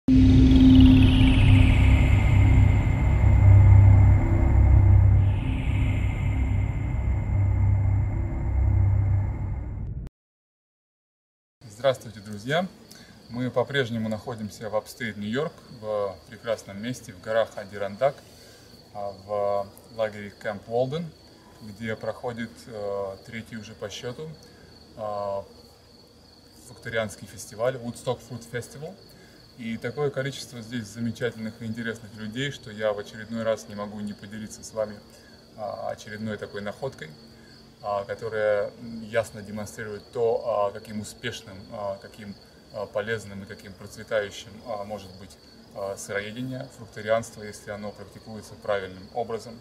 Здравствуйте, друзья! Мы по-прежнему находимся в апстейт Нью-Йорк, в прекрасном месте, в горах Адирандак, в лагере Кэмп Уолден, где проходит третий уже по счету фрукторианский фестиваль, Woodstock Fruit Festival. И такое количество здесь замечательных и интересных людей, что я в очередной раз не могу не поделиться с вами очередной такой находкой, которая ясно демонстрирует то, каким успешным, каким полезным и каким процветающим может быть сыроедение, фрукторианство, если оно практикуется правильным образом.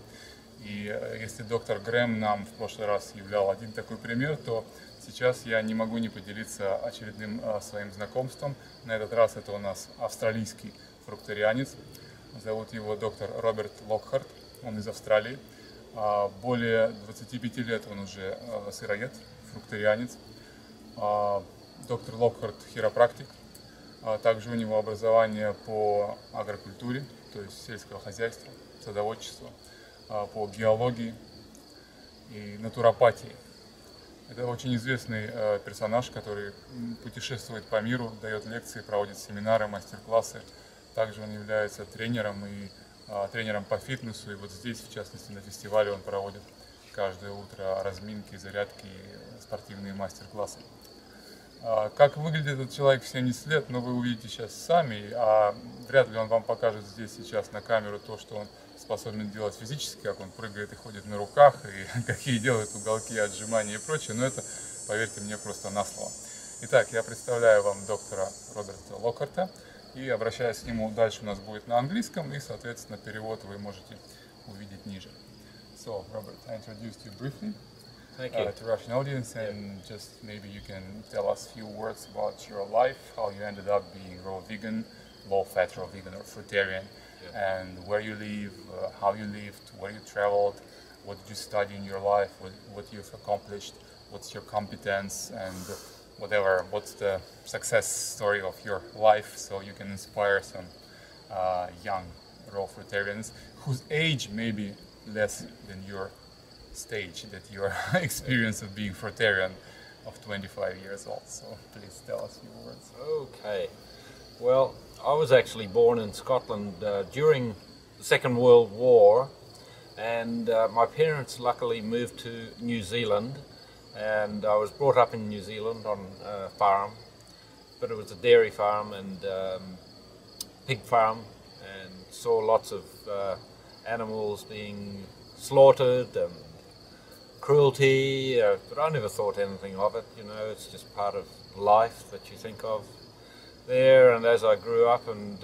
И если доктор Грэм нам в прошлый раз являл один такой пример, то сейчас я не могу не поделиться очередным своим знакомством. На этот раз это у нас австралийский фрукторианец. Зовут его доктор Роберт Локхарт, он из Австралии. Более 25 лет он уже сыроед, фрукторианец. Доктор Локхарт – хиропрактик. Также у него образование по агрокультуре, то есть сельского хозяйства, садоводчества, по геологии и натуропатии. Это очень известный персонаж, который путешествует по миру, дает лекции, проводит семинары, мастер-классы. Также он является тренером и тренером по фитнесу, и вот здесь, в частности, на фестивале он проводит каждое утро разминки, зарядки, спортивные мастер-классы. Как выглядит этот человек в 70 лет, но вы увидите сейчас сами, а вряд ли он вам покажет здесь сейчас на камеру то, что он способен делать физически, как он прыгает и ходит на руках, и какие делает уголки, отжимания и прочее, но это, поверьте мне, просто на слово. Итак, я представляю вам доктора Роберта Локхарта. И обращаясь к нему, дальше у нас будет на английском, и, соответственно, перевод вы можете увидеть ниже. So, Robert, I introduced you briefly to Russian audience, and just maybe you can tell us a few words about your life, how you ended up being raw vegan, low-fat raw vegan or fruitarian, and where you live, how you lived, where you traveled, what did you study in your life, what you've accomplished, what's your competence, and whatever, what's the success story of your life, so you can inspire some young raw fruitarians whose age may be less than your stage, that your experience of being fruitarian of 25 years old. So please tell us a few words. Okay. Well, I was actually born in Scotland during the Second World War, and my parents luckily moved to New Zealand. And I was brought up in New Zealand on a farm, but it was a dairy farm and pig farm, and saw lots of animals being slaughtered and cruelty, but I never thought anything of it, you know, it's just part of life that you think of there. And as I grew up and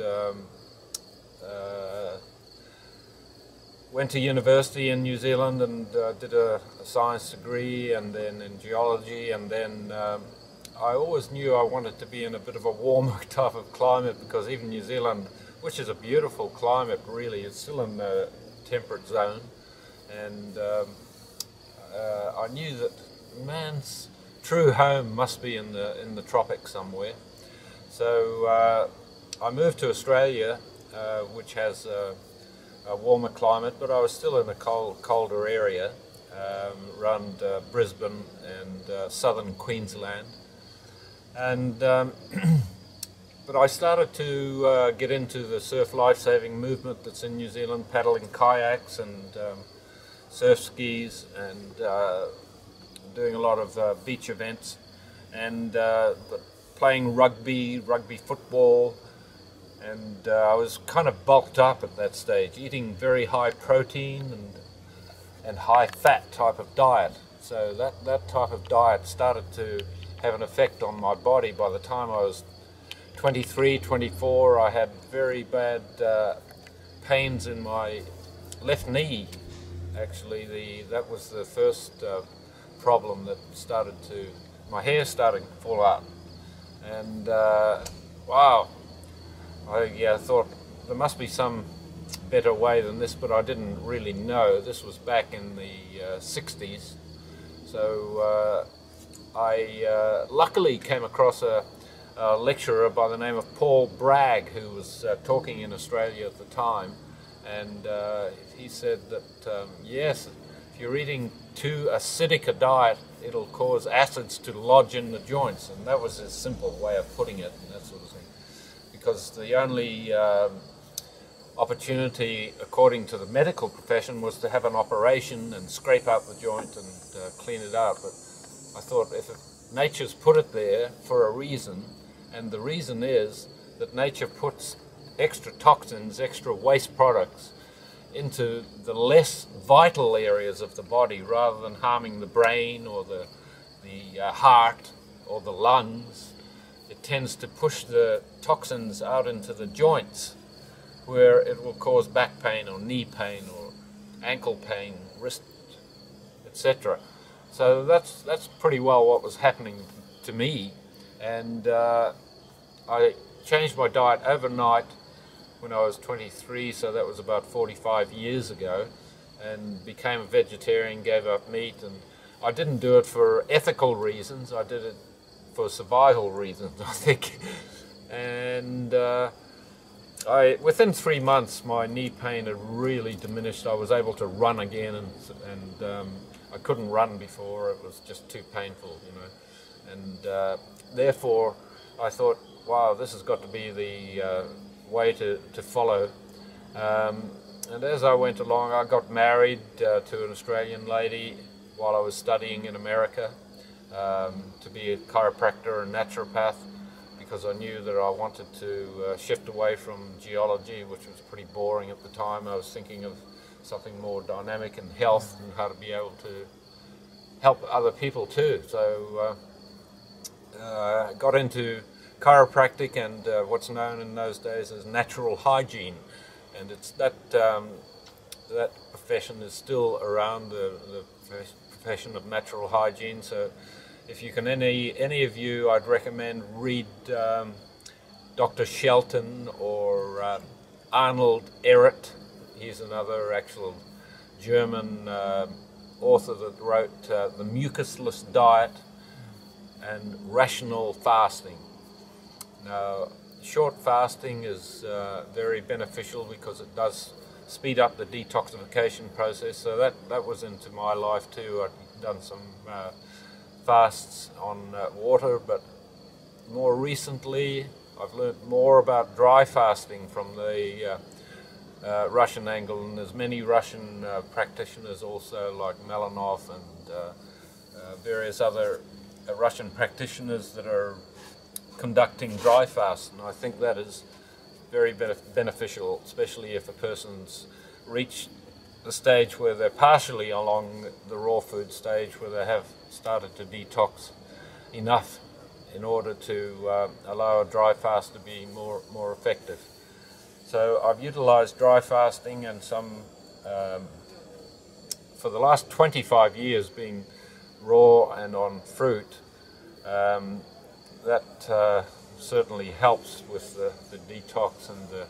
went to university in New Zealand and did a science degree, and then in geology, and then I always knew I wanted to be in a bit of a warmer type of climate, because even New Zealand, which is a beautiful climate really, it's still in the temperate zone, and I knew that man's true home must be in the tropics somewhere. So I moved to Australia, which has a warmer climate, but I was still in a colder area around Brisbane and southern Queensland. And but I started to get into the surf lifesaving movement that's in New Zealand, paddling kayaks and surf skis, and doing a lot of beach events, and playing rugby football. And I was kind of bulked up at that stage, eating very high protein and high fat type of diet. So that type of diet started to have an effect on my body. By the time I was 23, 24, I had very bad pains in my left knee. Actually, that was the first problem that started to, my hair started to fall out. And wow. I thought there must be some better way than this, but I didn't really know. This was back in the 60s. So I luckily came across a a lecturer by the name of Paul Bragg, who was talking in Australia at the time, and he said that yes, if you're eating too acidic a diet, it'll cause acids to lodge in the joints, and that was his simple way of putting it, and that sort of thing. Because the only opportunity, according to the medical profession, was to have an operation and scrape out the joint and clean it out. But I thought, if nature's put it there for a reason, and the reason is that nature puts extra toxins, extra waste products into the less vital areas of the body rather than harming the brain or the heart or the lungs. It tends to push the toxins out into the joints, where it will cause back pain or knee pain or ankle pain, wrist, etc. So that's pretty well what was happening to me, and I changed my diet overnight when I was 23, so that was about 45 years ago, and became a vegetarian, gave up meat, and I didn't do it for ethical reasons, I did it for survival reasons, I think. And within 3 months my knee pain had really diminished. I was able to run again, and I couldn't run before, it was just too painful, you know. And therefore I thought, wow, this has got to be the way to follow. And as I went along, I got married to an Australian lady while I was studying in America to be a chiropractor and naturopath, because I knew that I wanted to shift away from geology, which was pretty boring at the time. I was thinking of something more dynamic in health and how to be able to help other people too. So I got into chiropractic and what's known in those days as natural hygiene, and it's that profession is still around, the profession of natural hygiene. So if you can, any of you, I'd recommend read Dr. Shelton or Arnold Ehret. He's another actual German author that wrote The Mucusless Diet and Rational Fasting. Now, short fasting is very beneficial because it does speed up the detoxification process. So that was into my life too. I've done some fasts on water, but more recently I've learned more about dry fasting from the Russian angle, and there's many Russian practitioners also, like Melanov and various other Russian practitioners that are conducting dry fast, and I think that is very beneficial, especially if a person's reached the stage where they're partially along the raw food stage, where they have started to detox enough in order to allow a dry fast to be more effective. So I've utilized dry fasting and some, for the last 25 years being raw and on fruit. That certainly helps with the detox and the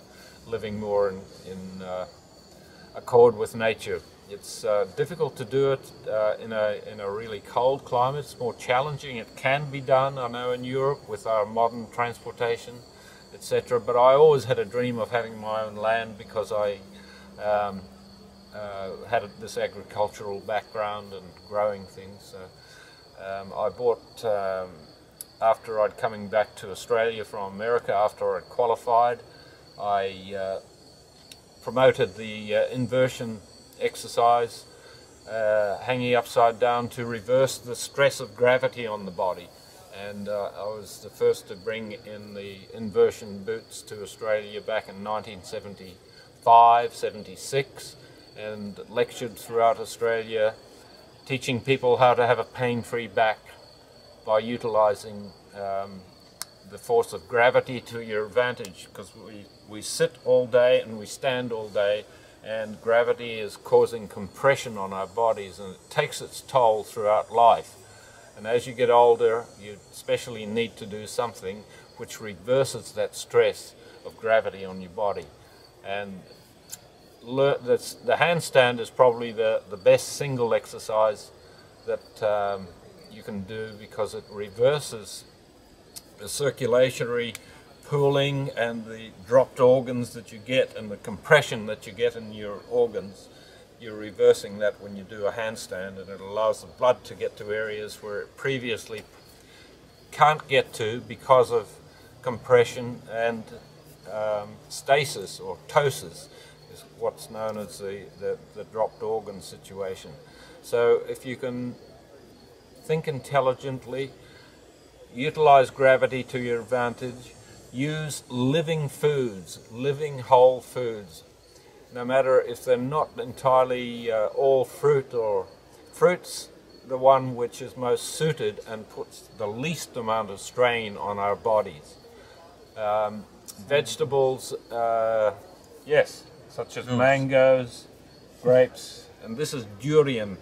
living more in accord with nature. It's difficult to do it in a really cold climate. It's more challenging. It can be done, I know, in Europe with our modern transportation, etc. But I always had a dream of having my own land because I had this agricultural background and growing things. So I bought, after I'd coming back to Australia from America, after I'd qualified, I promoted the inversion exercise, hanging upside down, to reverse the stress of gravity on the body. And I was the first to bring in the inversion boots to Australia back in 1975, 76, and lectured throughout Australia, teaching people how to have a pain-free back by utilizing the force of gravity to your advantage, because we sit all day and we stand all day, and gravity is causing compression on our bodies, and it takes its toll throughout life. And as you get older, you especially need to do something which reverses that stress of gravity on your body. And the handstand is probably the best single exercise that you can do, because it reverses circulatory pooling and the dropped organs that you get and the compression that you get in your organs. You're reversing that when you do a handstand, and it allows the blood to get to areas where it previously can't get to because of compression and stasis or ptosis is what's known as the dropped organ situation. So if you can think intelligently, utilize gravity to your advantage, use living foods, living whole foods, no matter if they're not entirely all fruit or fruits, the one which is most suited and puts the least amount of strain on our bodies. Vegetables, yes, such as mangoes, grapes, and this is durian,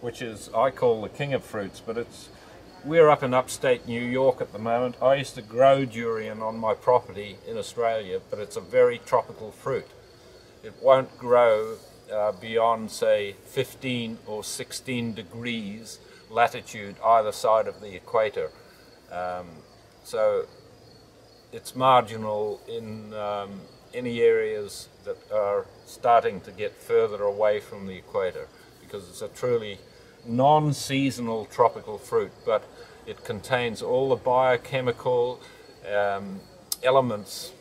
which is, I call the king of fruits, but we're up in upstate New York at the moment. I used to grow durian on my property in Australia, but it's a very tropical fruit. It won't grow beyond, say, 15 or 16 degrees latitude either side of the equator. So it's marginal in any areas that are starting to get further away from the equator, because it's a truly non-seasonal tropical fruit, but it contains all the biochemical elements.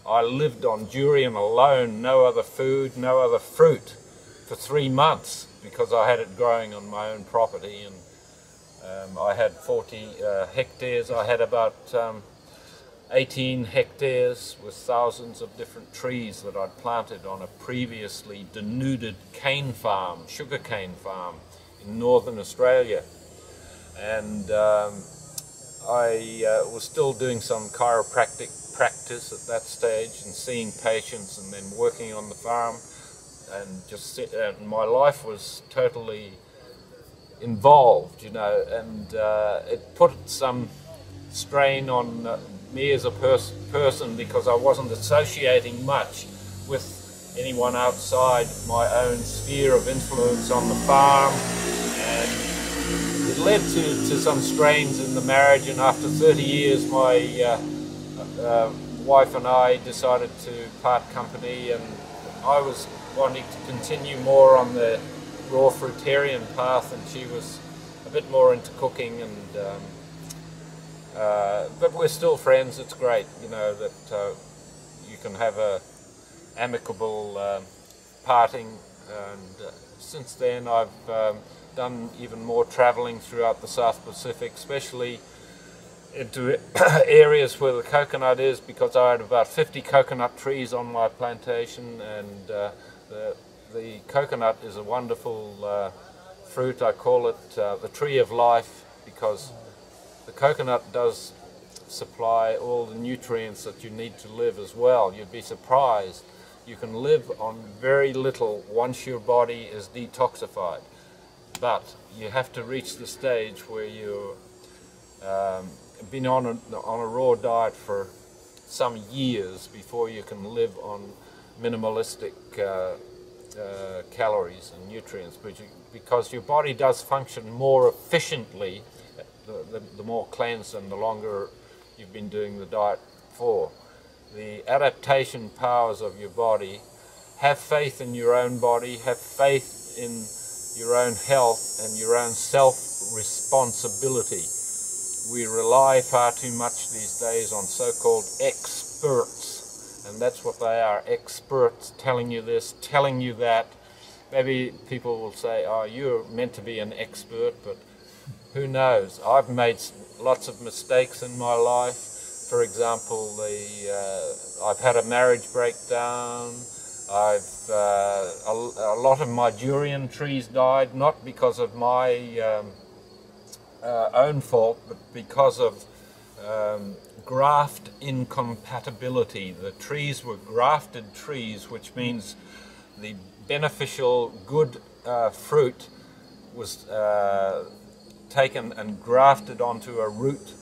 I lived on durian alone, no other food, no other fruit, for 3 months because I had it growing on my own property, and I had 40 hectares. I had about 18 hectares with thousands of different trees that I'd planted on a previously denuded cane farm, sugarcane farm in northern Australia. And I was still doing some chiropractic practice at that stage and seeing patients and then working on the farm, and just my life was totally involved, you know, and it put some strain on me as a person because I wasn't associating much with anyone outside my own sphere of influence on the farm, and it led to some strains in the marriage. And after 30 years my wife and I decided to part company, and I was wanting to continue more on the raw fruitarian path, and she was a bit more into cooking, and but we're still friends. It's great, you know, that you can have a amicable parting, and since then I've done even more travelling throughout the South Pacific, especially into areas where the coconut is, because I had about 50 coconut trees on my plantation, and the coconut is a wonderful fruit. I call it the tree of life, because the coconut does supply all the nutrients that you need to live as well. You'd be surprised. You can live on very little once your body is detoxified, but you have to reach the stage where you've been on a raw diet for some years before you can live on minimalistic calories and nutrients, because your body does function more efficiently the more cleansed and the longer you've been doing the diet for. The adaptation powers of your body, have faith in your own body, have faith in your own health and your own self-responsibility. We rely far too much these days on so-called experts, and that's what they are, experts telling you this, telling you that. Maybe people will say, oh, you're meant to be an expert, but who knows? I've made lots of mistakes in my life. For example, I've had a marriage breakdown. A lot of my durian trees died, not because of my own fault, but because of graft incompatibility. The trees were grafted trees, which means the beneficial good fruit was taken and grafted onto a root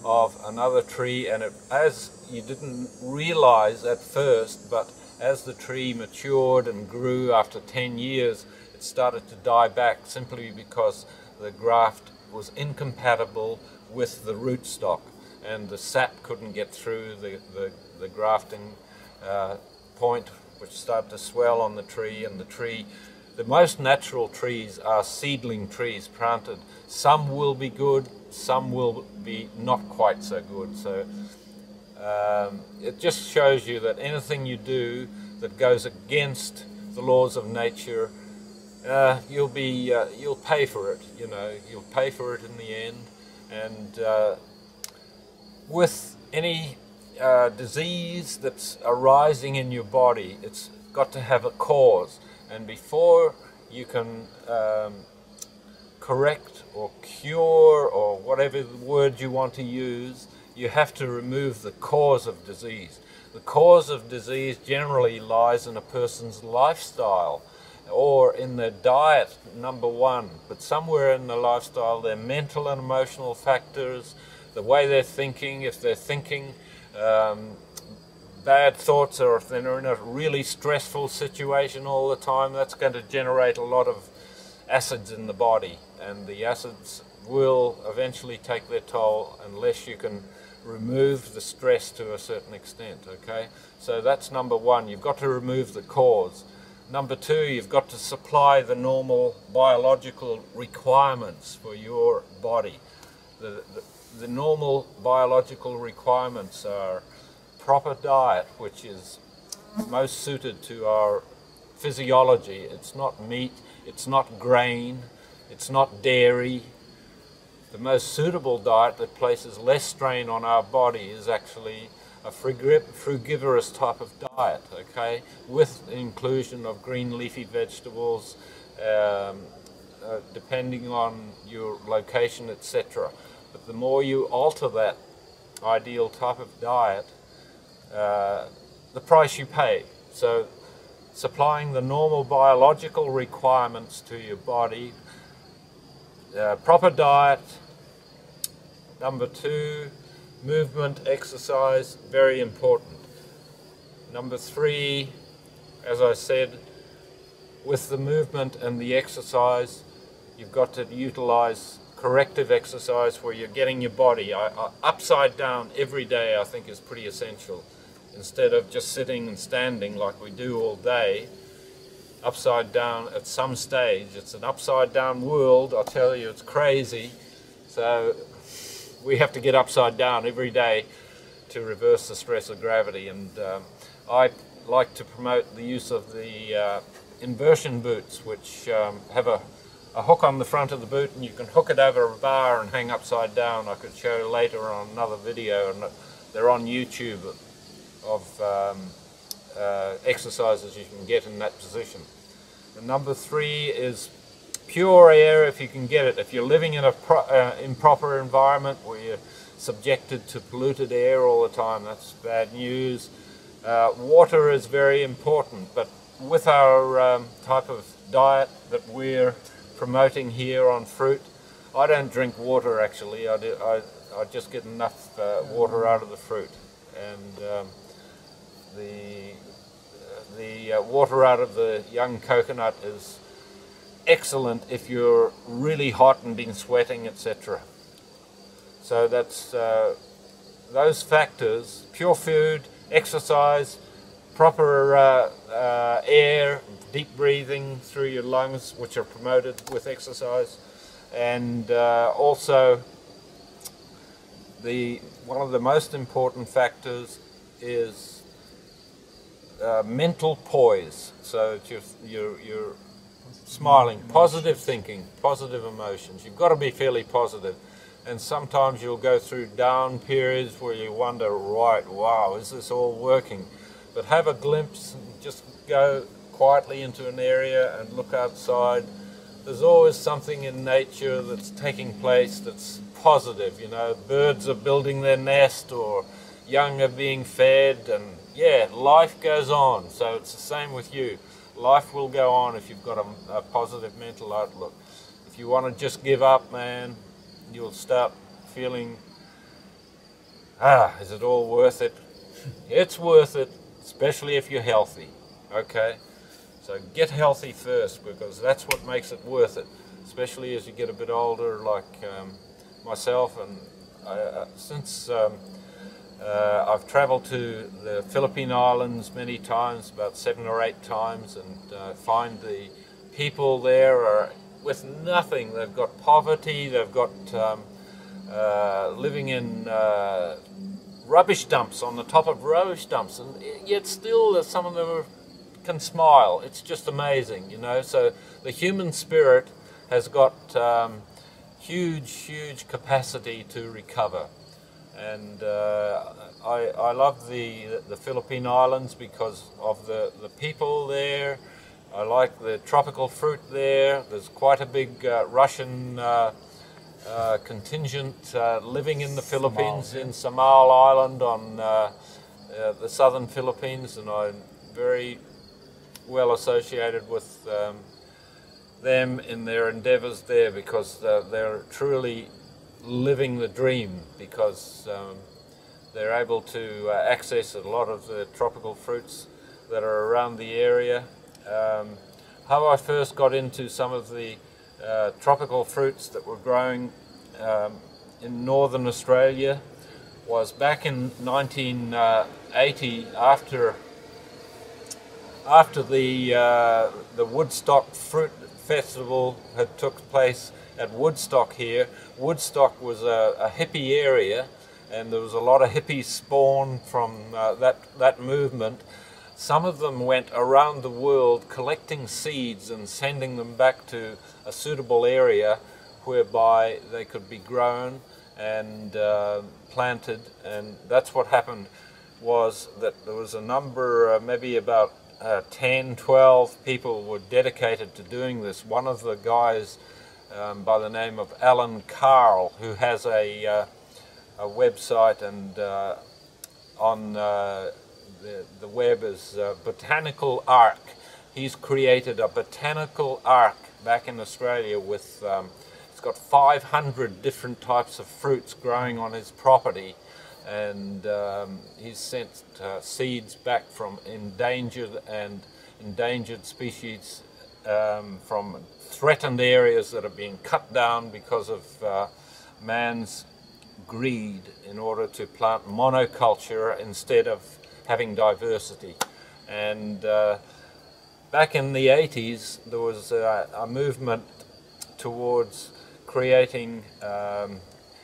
of another tree, and as you didn't realize at first, but as the tree matured and grew after 10 years, it started to die back simply because the graft was incompatible with the rootstock. and the sap couldn't get through the grafting point, which started to swell on the tree, and the most natural trees are seedling trees planted. Some will be good, some will be not quite so good. So it just shows you that anything you do that goes against the laws of nature, you'll pay for it. You know, you'll pay for it in the end. And with any disease that's arising in your body, it's got to have a cause. And before you can correct or cure or whatever word you want to use, you have to remove the cause of disease. The cause of disease generally lies in a person's lifestyle or in their diet, number one, but somewhere in the lifestyle, their mental and emotional factors, the way they're thinking, if they're thinking bad thoughts, or if they're in a really stressful situation all the time, that's going to generate a lot of acids in the body, and the acids will eventually take their toll unless you can remove the stress to a certain extent, okay? So that's number one, you've got to remove the cause. Number two, you've got to supply the normal biological requirements for your body. The normal biological requirements are proper diet, which is most suited to our physiology. It's not meat, it's not grain, it's not dairy. The most suitable diet that places less strain on our body is actually a frugivorous type of diet, okay, with the inclusion of green leafy vegetables, depending on your location, etc. But the more you alter that ideal type of diet, the price you pay. So supplying the normal biological requirements to your body, proper diet, number two, movement, exercise, very important. Number three, as I said, with the movement and the exercise, you've got to utilize corrective exercise where you're getting your body upside down every day. I think is pretty essential. Instead of just sitting and standing like we do all day, upside down at some stage. It's an upside down world, I'll tell you, it's crazy. So we have to get upside down every day to reverse the stress of gravity. And I like to promote the use of the inversion boots, which have a hook on the front of the boot, and you can hook it over a bar and hang upside down. I could show later on another video, and they're on YouTube, of exercises you can get in that position. And number three is pure air if you can get it. If you're living in a improper environment where you're subjected to polluted air all the time, that's bad news. Water is very important, but with our type of diet that we're promoting here on fruit, I don't drink water actually. I just get enough water out of the fruit. And the water out of the young coconut is excellent if you're really hot and been sweating, etc. So that's those factors: pure food, exercise, proper air, deep breathing through your lungs, which are promoted with exercise, and also one of the most important factors is mental poise. So you're smiling, positive thinking, positive emotions. You've got to be fairly positive. And sometimes you'll go through down periods where you wonder, right, wow, is this all working? But have a glimpse and just go quietly into an area and look outside. There's always something in nature that's taking place that's positive. You know, birds are building their nest, or young are being fed, and yeah, life goes on. So it's the same with you. Life will go on if you've got a positive mental outlook. If you want to just give up, man, you'll start feeling, is it all worth it? It's worth it, especially if you're healthy, okay? So get healthy first, because that's what makes it worth it, especially as you get a bit older, like myself, and since I've traveled to the Philippine Islands many times, about 7 or 8 times, and find the people there are with nothing. They've got poverty, they've got living in rubbish dumps, on the top of rubbish dumps, and yet still some of them can smile. It's just amazing, you know. So the human spirit has got huge capacity to recover. And I love the Philippine Islands because of the people there. I like the tropical fruit there. There's quite a big Russian contingent living in the Philippines, in Samal Island on the southern Philippines, and I'm very well associated with them in their endeavors there, because they're truly living the dream, because they're able to access a lot of the tropical fruits that are around the area. How I first got into some of the tropical fruits that were growing in northern Australia was back in 1980, after the Woodstock Fruit Festival had took place at Woodstock here. Woodstock was a hippie area, and there was a lot of hippies spawned from that movement. Some of them went around the world collecting seeds and sending them back to a suitable area whereby they could be grown and planted. And that's what happened, was that there was a number, maybe about 10, 12 people were dedicated to doing this. One of the guys by the name of Alan Carl, who has a website, and on the web is Botanical Ark. He's created a botanical ark back in Australia with, it's got 500 different types of fruits growing on his property, and he's sent seeds back from endangered species from threatened areas that are being cut down because of man's greed in order to plant monoculture instead of having diversity. And back in the 80s there was a movement towards creating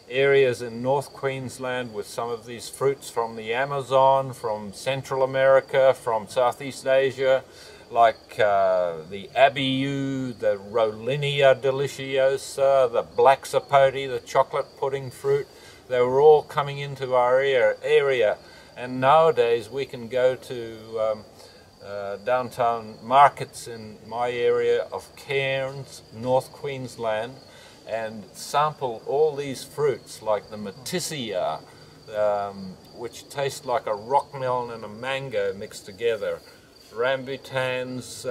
areas in North Queensland with some of these fruits from the Amazon, from Central America, from Southeast Asia, like the abiu, the Rollinia deliciosa, the black sapote, the chocolate pudding fruit. They were all coming into our area, and nowadays we can go to downtown markets in my area of Cairns, North Queensland, and sample all these fruits like the Matisia, which taste like a rock melon and a mango mixed together, rambutans,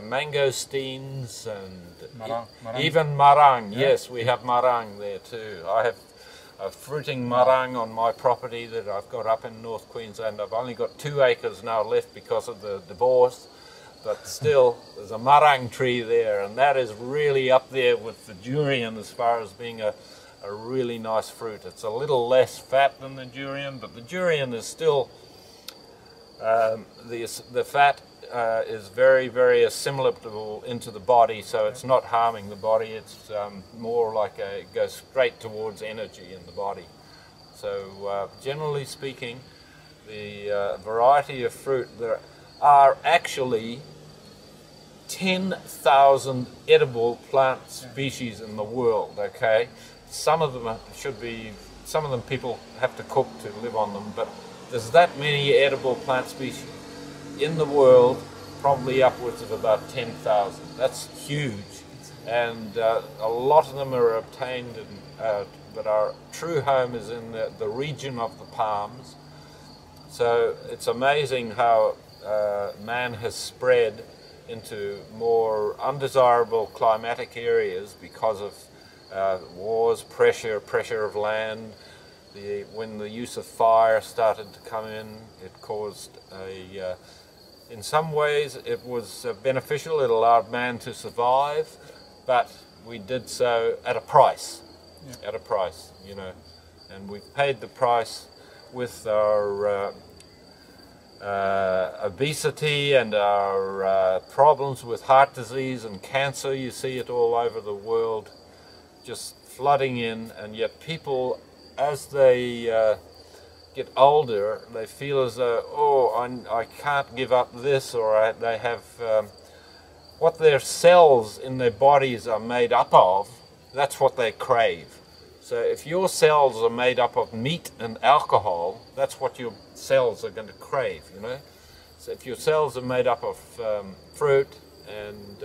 mangosteens, and even marang. Yeah. Yes, we have marang there too. I have a fruiting marang on my property that I've got up in North Queensland. I've only got 2 acres now left because of the divorce, but still there's a marang tree there, and that is really up there with the durian as far as being a really nice fruit. It's a little less fat than the durian, but the durian is still, the fat is very assimilable into the body, so it's not harming the body. It's more like it goes straight towards energy in the body. So generally speaking, the variety of fruit, there are actually 10,000 edible plant species in the world. Okay, some of them people have to cook to live on them, but there's that many edible plant species in the world, probably upwards of about 10,000. That's huge, and a lot of them are obtained, but our true home is in the region of the palms. So it's amazing how man has spread into more undesirable climatic areas because of wars, pressure of land. When the use of fire started to come in, it caused in some ways it was beneficial. It allowed man to survive, but we did so at a price. Yeah. At a price, you know. and we've paid the price with our obesity and our problems with heart disease and cancer. You see it all over the world, just flooding in, and yet people, as they get older, they feel as though, oh, I can't give up this, or they have what their cells in their bodies are made up of, that's what they crave. So if your cells are made up of meat and alcohol, that's what your cells are going to crave, you know. So if your cells are made up of fruit and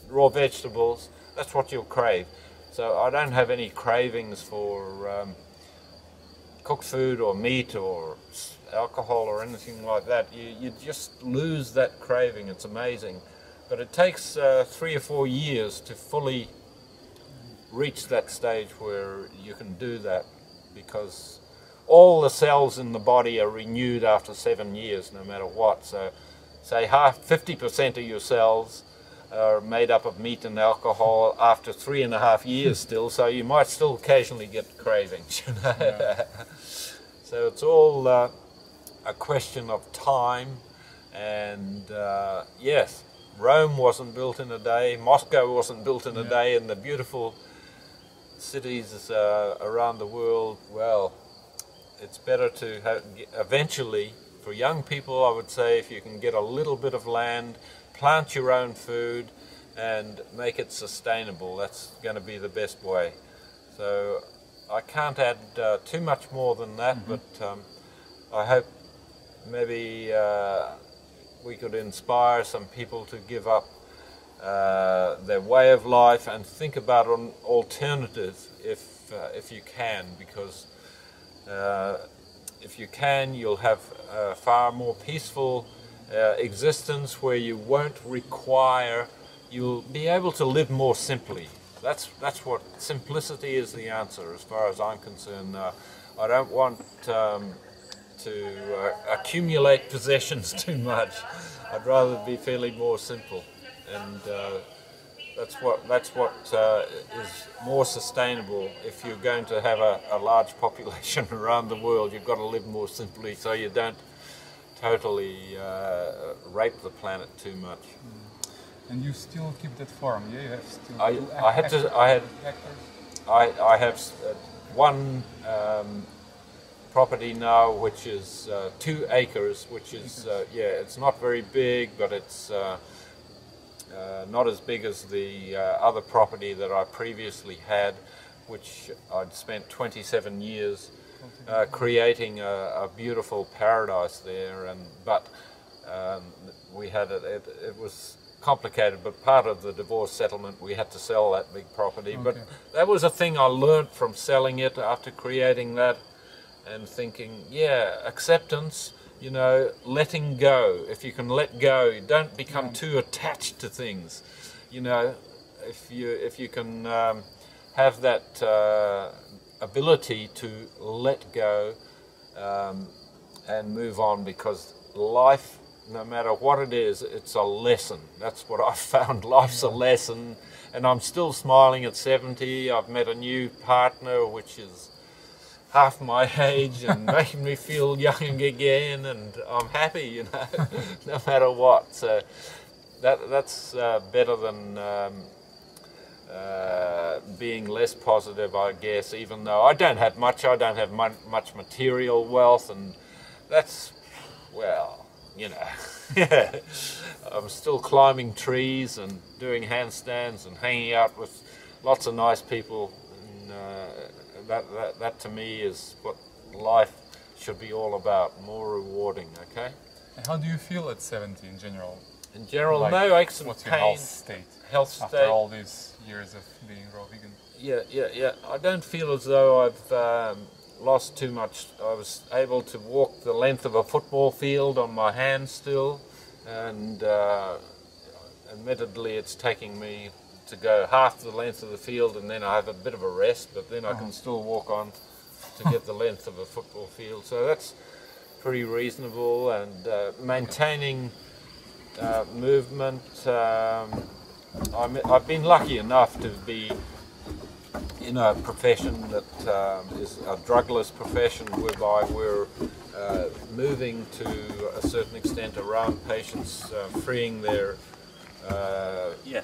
raw vegetables, that's what you'll crave. So I don't have any cravings for cooked food or meat or alcohol or anything like that. You just lose that craving. It's amazing. But it takes 3 or 4 years to fully reach that stage where you can do that, because all the cells in the body are renewed after 7 years, no matter what. So say 50% of your cells are made up of meat and alcohol after 3.5 years still, so you might still occasionally get cravings, you know? Yeah. So it's all a question of time, and yes, Rome wasn't built in a day, Moscow wasn't built in a day, and the beautiful cities around the world, well, it's better to have, eventually, for young people, I would say, if you can get a little bit of land, plant your own food and make it sustainable, that's going to be the best way. So I can't add too much more than that, but I hope maybe we could inspire some people to give up their way of life and think about an alternative if you can, because if you can, you'll have a far more peaceful existence where you won't require, you'll be able to live more simply. That's what, simplicity is the answer as far as I'm concerned. I don't want to accumulate possessions too much. I'd rather be feeling more simple, and that's what is more sustainable. If you're going to have a large population around the world, you've got to live more simply so you don't totally rape the planet too much. And you still keep that farm, yeah? You have still I have one property now, which is 2 acres, which is yeah, it's not very big, but it's not as big as the other property that I previously had, which I'd spent 27 years creating a beautiful paradise there. But we had it was complicated, but part of the divorce settlement we had to sell that big property. Okay. But that was a thing I learned from selling it after creating that, and thinking, yeah, acceptance, you know, letting go. If you can let go, you don't become too attached to things. You know, if you can have that ability to let go and move on, because life, no matter what it is, it's a lesson. That's what I've found. Life's a lesson, and I'm still smiling at 70. I've met a new partner, which is half my age and making me feel young again, and I'm happy, you know, no matter what. So that's better than being less positive, I guess, even though I don't have much. I don't have much material wealth, and that's, well, you know, I'm still climbing trees and doing handstands and hanging out with lots of nice people. And, that to me is what life should be all about, more rewarding, okay? And how do you feel at 70 in general? In general, like, no aches and what's pains. Your health state? Health state. After all these years of being raw vegan? Yeah. I don't feel as though I've lost too much. I was able to walk the length of a football field on my hands still, and admittedly it's taking me to go half the length of the field, and then I have a bit of a rest, but then I can still walk on to get the length of a football field. So that's pretty reasonable, and maintaining movement. I've been lucky enough to be in a profession that is a drugless profession, whereby we're moving to a certain extent around patients, freeing their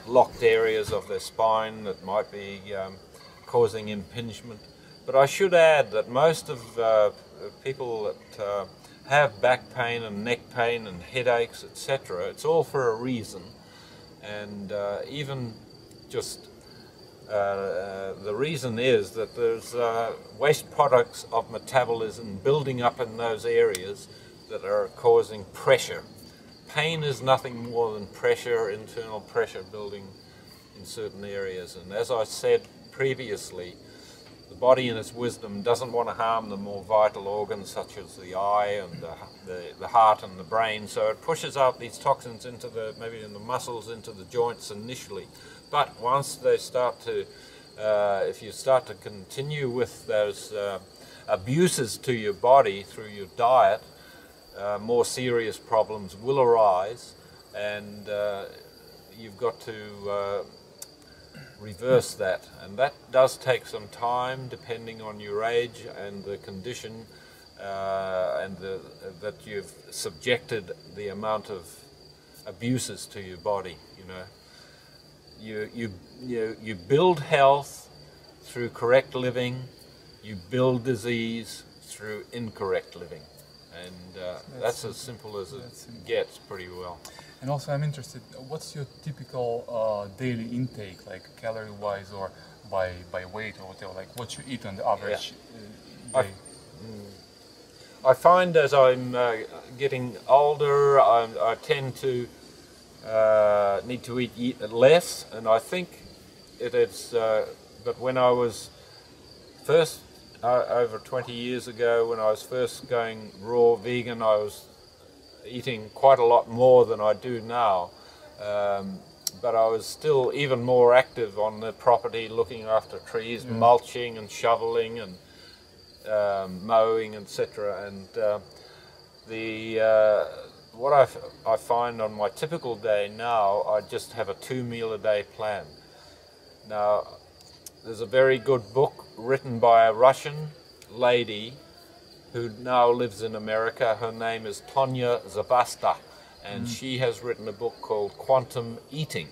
locked areas of their spine that might be causing impingement. But I should add that most of people that have back pain and neck pain and headaches, etc., it's all for a reason. And even just the reason is that there's waste products of metabolism building up in those areas that are causing pressure. Pain is nothing more than pressure, internal pressure building in certain areas. And as I said previously, the body in its wisdom doesn't want to harm the more vital organs such as the eye and the heart and the brain, so it pushes out these toxins into maybe in the muscles, into the joints initially. But once they start to, if you start to continue with those abuses to your body through your diet, more serious problems will arise, and you've got to reverse that, and that does take some time depending on your age and the condition and that you've subjected the amount of abuses to your body. You build health through correct living, you build disease through incorrect living, and that's as simple as it gets pretty well. And also I'm interested, what's your typical daily intake, like calorie-wise or by weight or whatever, like what you eat on the average day? I find as I'm getting older, I tend to need to eat less, and I think it is, but when I was first, over 20 years ago, when I was first going raw vegan, I was eating quite a lot more than I do now, but I was still even more active on the property, looking after trees, mulching and shoveling and mowing, etc. And what I find on my typical day now, I just have a 2-meal-a-day plan. Now, there's a very good book written by a Russian lady who now lives in America. Her name is Tonya Zabasta, and she has written a book called Quantum Eating.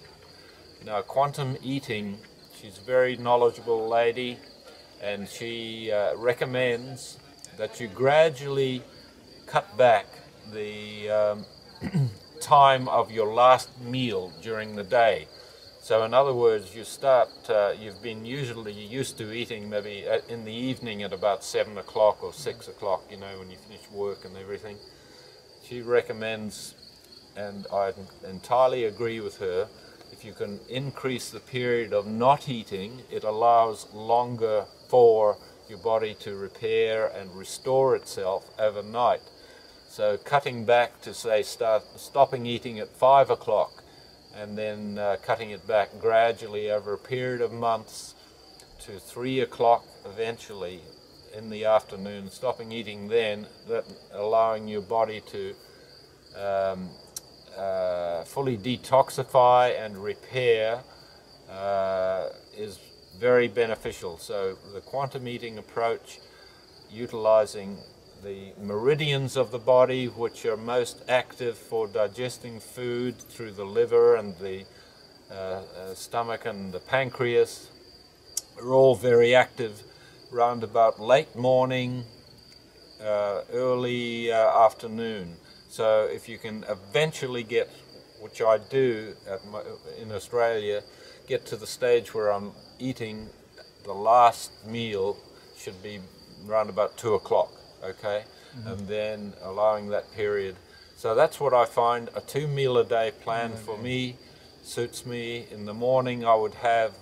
Now, Quantum Eating, she's a very knowledgeable lady, and she recommends that you gradually cut back the time of your last meal during the day. So in other words, you start, you've been usually used to eating maybe in the evening at about 7 o'clock or 6 o'clock, you know, when you finish work and everything. She recommends, and I entirely agree with her, if you can increase the period of not eating, it allows longer for your body to repair and restore itself overnight. So cutting back to, say, stopping eating at 5 o'clock, and then cutting it back gradually over a period of months to 3 o'clock eventually in the afternoon, stopping eating then, allowing your body to fully detoxify and repair is very beneficial. So the quantum eating approach, utilizing the meridians of the body, which are most active for digesting food through the liver and the stomach and the pancreas, are all very active round about late morning, early afternoon. So if you can eventually get, which I do in Australia, get to the stage where I'm eating the last meal should be around about 2 o'clock. Okay, and then allowing that period. So that's what I find. A 2-meal-a-day plan for me suits me. In the morning I would have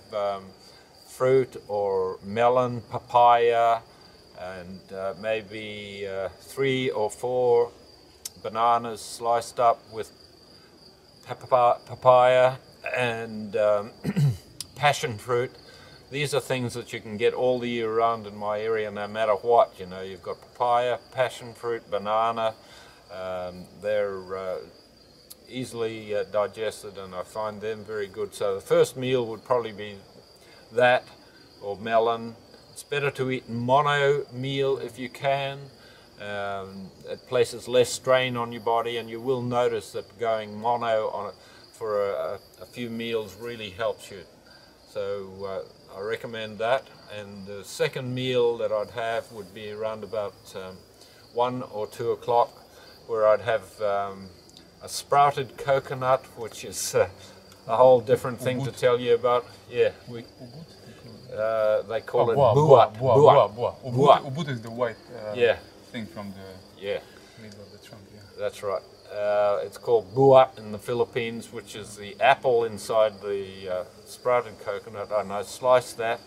fruit or melon, papaya, and maybe 3 or 4 bananas sliced up with papaya and passion fruit. These are things that you can get all the year round in my area, no matter what. You know, you've got papaya, passion fruit, banana. They're easily digested, and I find them very good. So the first meal would probably be that, or melon. It's better to eat mono meal if you can. It places less strain on your body, and you will notice that going mono on it for a few meals really helps you. So I recommend that. And the second meal that I'd have would be around about 1 or 2 o'clock, where I'd have a sprouted coconut, which is a whole different thing to tell you about. Yeah, they call it buat. Ubud is the white thing from the middle of the trunk. Yeah. That's right. It's called buat in the Philippines, which is the apple inside the sprouted coconut. And I slice that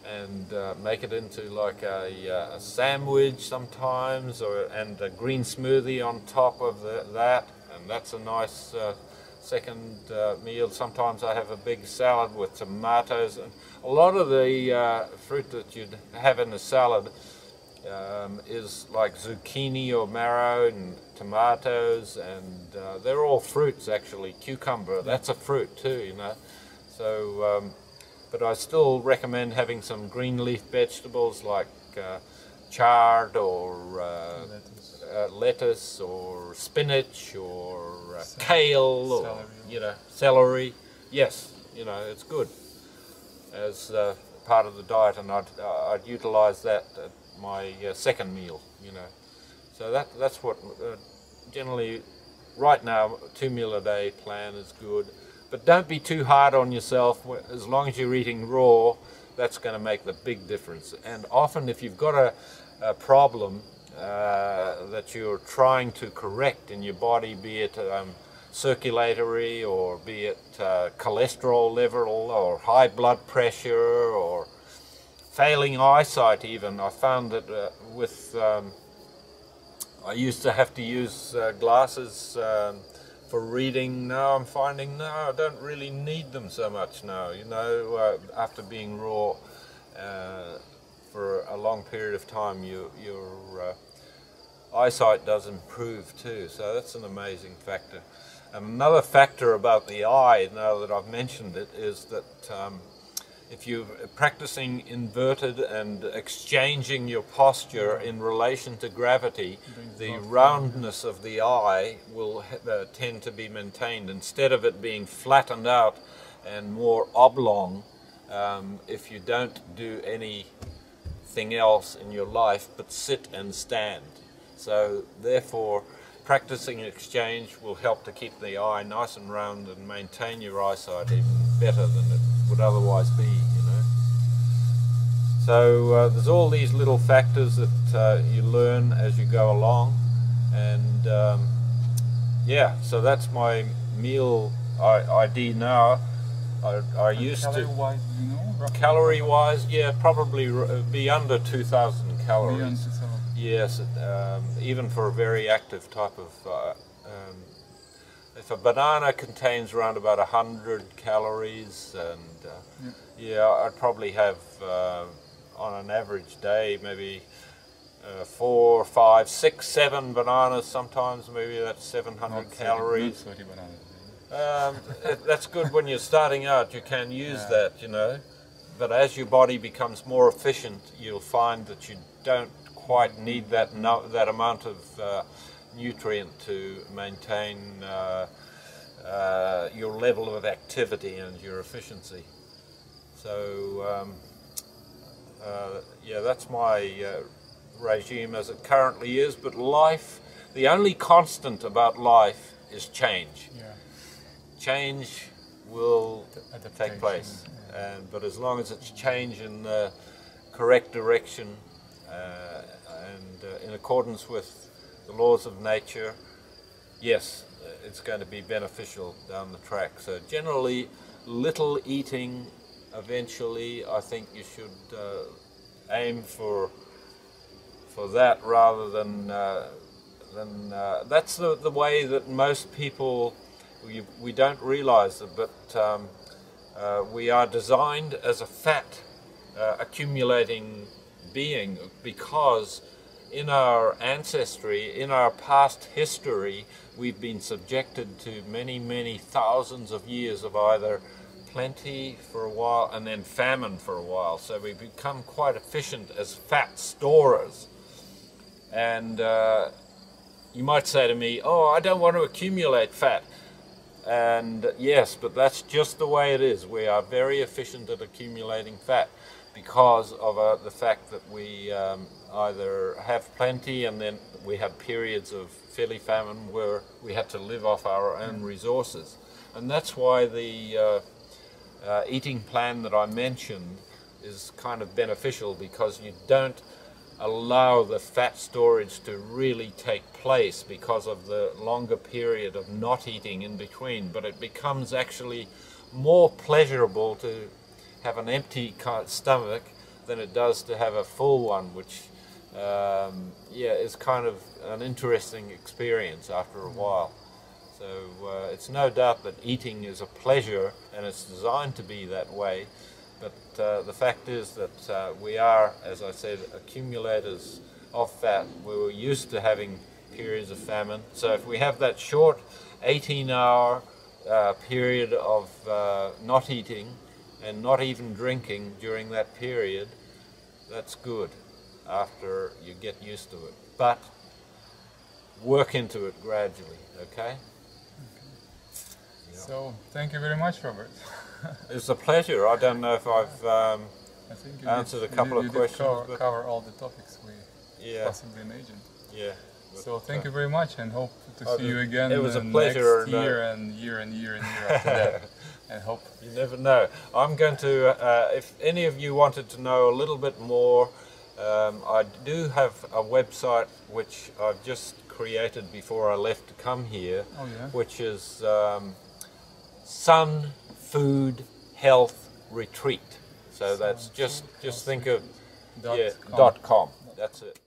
and make it into like a sandwich sometimes, and a green smoothie on top of that, and that's a nice second meal. Sometimes I have a big salad with tomatoes, and a lot of the fruit that you'd have in a salad is like zucchini or marrow and tomatoes, and they're all fruits actually. Cucumber, that's a fruit too, you know. So, but I still recommend having some green leaf vegetables like chard or lettuce or spinach or kale or celery. You know, celery. Yes, you know, it's good as part of the diet, and I'd utilize that at my second meal, you know. So that's what generally right now 2 meal a day plan is good. But don't be too hard on yourself. As long as you're eating raw, that's going to make the big difference. And often if you've got a problem that you're trying to correct in your body, be it circulatory, or be it cholesterol level, or high blood pressure, or failing eyesight even. I found that I used to have to use glasses for reading. Now I'm finding, no, I don't really need them so much now, you know. After being raw for a long period of time, your eyesight does improve too, so that's an amazing factor. And another factor about the eye, now that I've mentioned it, is that if you're practicing inverted and exchanging your posture in relation to gravity, the roundness of the eye will tend to be maintained instead of it being flattened out and more oblong if you don't do anything else in your life but sit and stand. So therefore, practicing exchange will help to keep the eye nice and round and maintain your eyesight even better than it would otherwise be, you know. So there's all these little factors that you learn as you go along, and yeah, so that's my meal ID now. I used to... Calorie-wise, you know? Calorie-wise, yeah, probably be under 2,000 calories. Beyond 2,000. Yes, even for a very active type of... if a banana contains around about 100 calories, and yeah, I'd probably have on an average day maybe 4, 5, 6, 7 bananas sometimes. Maybe that's 700 calories. 30 bananas. That's good when you're starting out. You can use that, you know. But as your body becomes more efficient, you'll find that you don't quite need that amount of nutrient to maintain your level of activity and your efficiency. So yeah, that's my regime as it currently is. But life, the only constant about life is change. Yeah. Change will take place, but as long as it's change in the correct direction and in accordance with the laws of nature, yes, it's going to be beneficial down the track. So generally, little eating. Eventually, I think you should aim for that rather than that's the way that most people, we don't realize it, but we are designed as a fat accumulating being, because in our ancestry, in our past history, we've been subjected to many, many thousands of years of either plenty for a while and then famine for a while. So we become quite efficient as fat storers. And you might say to me, oh, I don't want to accumulate fat. And yes, but that's just the way it is. We are very efficient at accumulating fat because of the fact that we either have plenty and then we had periods of fairly famine where we had to live off our own resources. And that's why the eating plan that I mentioned is kind of beneficial, because you don't allow the fat storage to really take place because of the longer period of not eating in between, but it becomes actually more pleasurable to have an empty stomach than it does to have a full one, which yeah, is kind of an interesting experience after a while. So it's no doubt that eating is a pleasure and it's designed to be that way, but the fact is that we are, as I said, accumulators of fat. We were used to having periods of famine, so if we have that short 18-hour period of not eating and not even drinking during that period, that's good after you get used to it. But work into it gradually, okay? So, thank you very much, Robert. It's a pleasure. I don't know if I've I think you answered a couple of questions. Did cover all the topics we possibly imagined. Yeah. So thank you very much, and hope to see you again. It was a pleasure. Next year and year and year and year after that. And hope. You never know. I'm going to, if any of you wanted to know a little bit more, I do have a website which I've just created before I left to come here, which is Sun Food Health Retreat. So that's just think of .com. That's it.